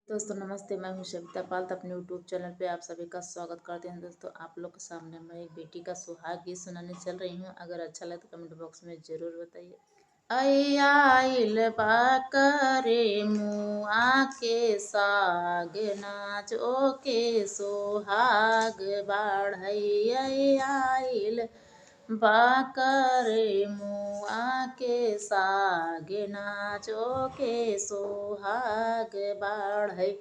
दोस्तों नमस्ते, मैं हूं सविता पाल। तो अपने यूट्यूब चैनल पे आप सभी का स्वागत करते हैं। दोस्तों आप लोग के सामने मैं एक बेटी का सुहाग गीत सुनाने चल रही हूं। अगर अच्छा लगे तो कमेंट बॉक्स में ज़रूर बताइए। आइल बाकरे मुआ के साग नाचो के सुहाग बाढ़ई आइल बाकरे मुआ के साग नाचो के सोहाग बाढ़ई।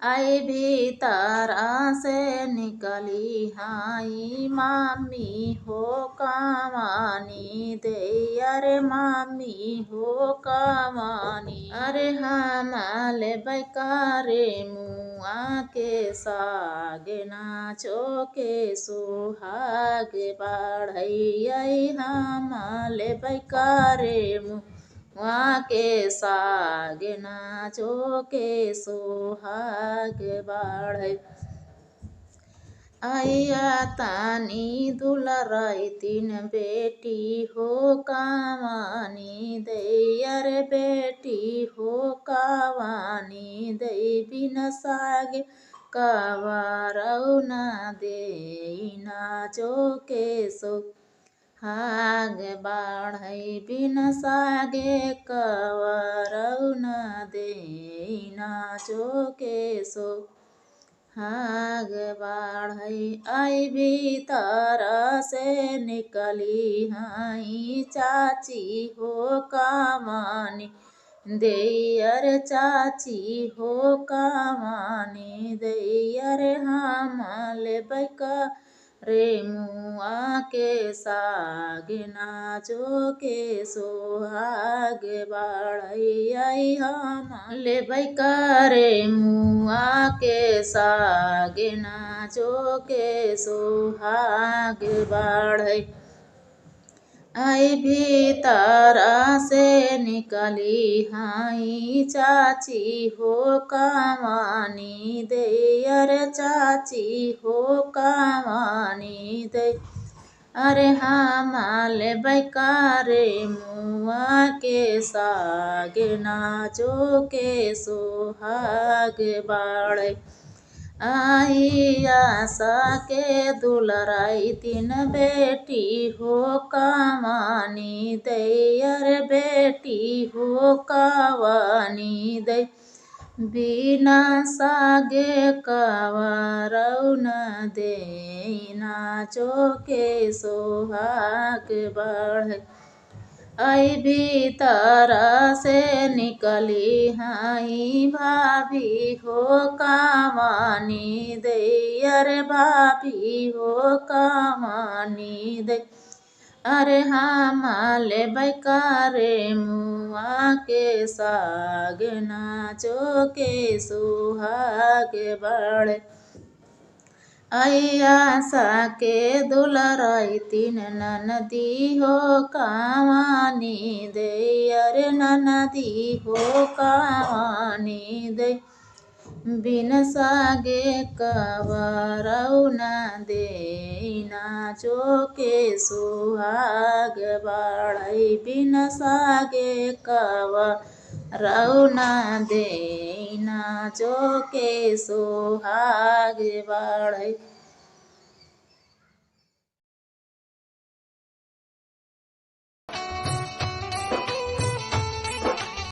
आई भीतरा से निकली हाई मामी हो कमानी दे। अरे मामी हो कमानी, अरे हमाले बैकारे मुआ के साग नाचो के सुहाग बाढ़ई। हमाले बैकारे मुआ के साग नाचो के सुहाग बाढ़ई। आइया तानी दुलराई तीन बेटी हो कमानी दे। अरे बेटी हो कमानी दे, बिन साग कवारऊ न दे नाचो के सुहाग बाढ़ई। बिन सागे कवारऊ न दे नाचो के सुहाग बाढ़ई। आई भीतर से निकली हाई चाची हो कमानी दे। अरे चाची हो कमानी दे, अरे हमाले बैका रे मुआ के साग नाचो के सुहाग बाढ़ई। आई हमाले बैकारे मुआ के साग नाचो के सुहाग बाढ़ई। आई भीतरा से निकली हाई चाची हो कमानी दे। अरे चाची हो कमानी दे, अरे हमाले बैकारे मुआ के साग नाचो के सुहाग बाढ़ई। आई आशा के दुलराई तीन बेटी हो कमानी दे। अरे बेटी हो कमानी दे, बिना सागे कवारऊ न दे नाचो के सुहाग बाढ़ई। आई भीतरा से निकली हाई भाभी हो कमानी दे। अरे भाभी हो कमानी दे, अरे हमाले बैकारे मुआ के साग नाचो के सुहाग बाढ़ई। आई आशा के दुलराई तीन ननदी हो कमानी दे। अरे ननदी हो कमानी दे, बिन सागे कवारऊ न दे नाचो के सुहाग बाढ़ई। बिन सागे कवारऊ न दे नाचो के सुहाग बाढ़ई।